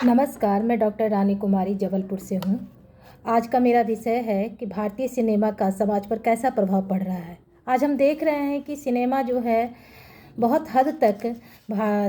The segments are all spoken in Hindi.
नमस्कार, मैं डॉक्टर रानी कुमारी जबलपुर से हूँ। आज का मेरा विषय है कि भारतीय सिनेमा का समाज पर कैसा प्रभाव पड़ रहा है। आज हम देख रहे हैं कि सिनेमा जो है बहुत हद तक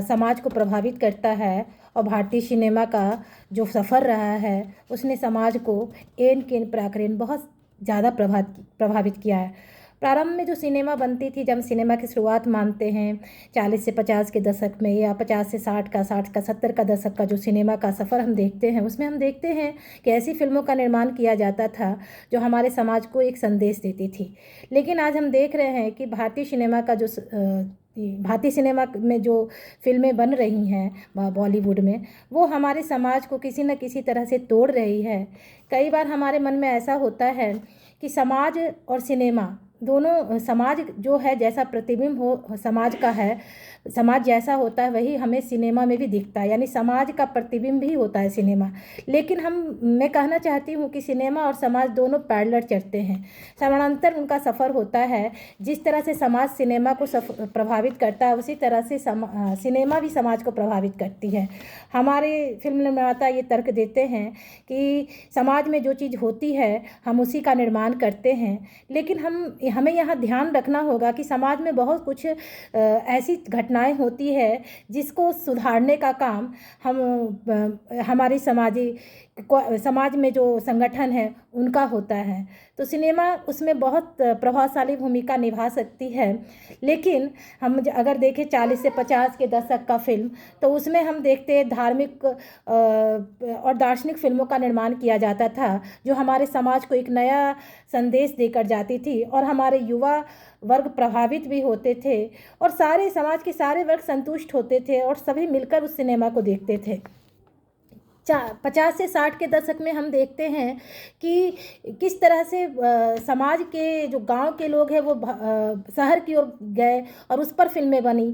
समाज को प्रभावित करता है और भारतीय सिनेमा का जो सफ़र रहा है उसने समाज को एन केन प्रकारेण बहुत ज़्यादा प्रभावित किया है। प्रारंभ में जो सिनेमा बनती थी, जब हम सिनेमा की शुरुआत मानते हैं 40 से 50 के दशक में, या 50 से 60 का 70 का दशक का जो सिनेमा का सफ़र हम देखते हैं, उसमें हम देखते हैं कि ऐसी फिल्मों का निर्माण किया जाता था जो हमारे समाज को एक संदेश देती थी। लेकिन आज हम देख रहे हैं कि भारतीय सिनेमा में जो फिल्में बन रही हैं बॉलीवुड में, वो हमारे समाज को किसी न किसी तरह से तोड़ रही है। कई बार हमारे मन में ऐसा होता है कि समाज और सिनेमा दोनों, समाज जो है जैसा प्रतिबिंब हो समाज का है, समाज जैसा होता है वही हमें सिनेमा में भी दिखता है, यानी समाज का प्रतिबिंब भी होता है सिनेमा। लेकिन मैं कहना चाहती हूँ कि सिनेमा और समाज दोनों पैरेलल चलते हैं, समानांतर उनका सफ़र होता है। जिस तरह से समाज सिनेमा को प्रभावित करता है, उसी तरह से सिनेमा भी समाज को प्रभावित करती है। हमारे फिल्म निर्माता ये तर्क देते हैं कि समाज में जो चीज़ होती है हम उसी का निर्माण करते हैं, लेकिन हमें यहाँ ध्यान रखना होगा कि समाज में बहुत कुछ ऐसी घटनाएं होती है जिसको सुधारने का काम हमारी समाज में जो संगठन है उनका होता है। तो सिनेमा उसमें बहुत प्रभावशाली भूमिका निभा सकती है। लेकिन हम अगर देखें 40 से 50 के दशक का फिल्म, तो उसमें हम देखते हैं धार्मिक और दार्शनिक फिल्मों का निर्माण किया जाता था जो हमारे समाज को एक नया संदेश देकर जाती थी, और हमारे युवा वर्ग प्रभावित भी होते थे, और सारे समाज के सारे वर्ग संतुष्ट होते थे और सभी मिलकर उस सिनेमा को देखते थे। 50 से 60 के दशक में हम देखते हैं कि किस तरह से समाज के जो गांव के लोग हैं वो शहर की ओर गए और उस पर फिल्में बनी।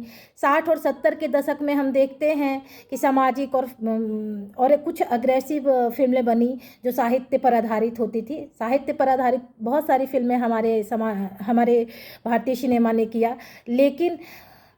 60 और 70 के दशक में हम देखते हैं कि सामाजिक और कुछ अग्रेसिव फिल्में बनी जो साहित्य पर आधारित होती थी। साहित्य पर आधारित बहुत सारी फिल्में हमारे भारतीय सिनेमा ने किया। लेकिन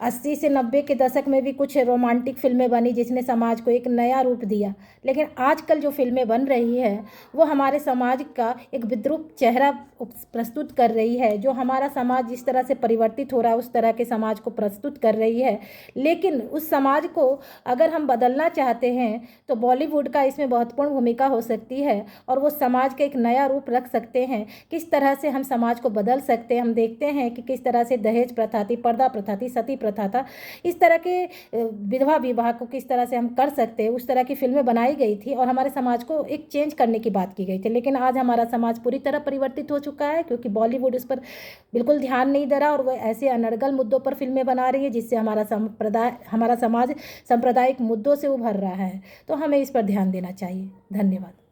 80 से 90 के दशक में भी कुछ रोमांटिक फिल्में बनी जिसने समाज को एक नया रूप दिया। लेकिन आजकल जो फिल्में बन रही है वो हमारे समाज का एक विद्रूप चेहरा प्रस्तुत कर रही है। जो हमारा समाज जिस तरह से परिवर्तित हो रहा है उस तरह के समाज को प्रस्तुत कर रही है। लेकिन उस समाज को अगर हम बदलना चाहते हैं तो बॉलीवुड का इसमें महत्वपूर्ण भूमिका हो सकती है, और वो समाज का एक नया रूप रख सकते हैं। किस तरह से हम समाज को बदल सकते हैं, हम देखते हैं कि किस तरह से दहेज प्रथा थी, पर्दा प्रथा थी, सती प्रथा था, इस तरह के विधवा विवाह को किस तरह से हम कर सकते हैं, उस तरह की फिल्में बनाई गई थी और हमारे समाज को एक चेंज करने की बात की गई थी। लेकिन आज हमारा समाज पूरी तरह परिवर्तित हो चुका है, क्योंकि बॉलीवुड उस पर बिल्कुल ध्यान नहीं दे रहा, और वह ऐसे अनर्गल मुद्दों पर फिल्में बना रही है जिससे हमारा समाज सांप्रदायिक मुद्दों से उभर रहा है। तो हमें इस पर ध्यान देना चाहिए। धन्यवाद।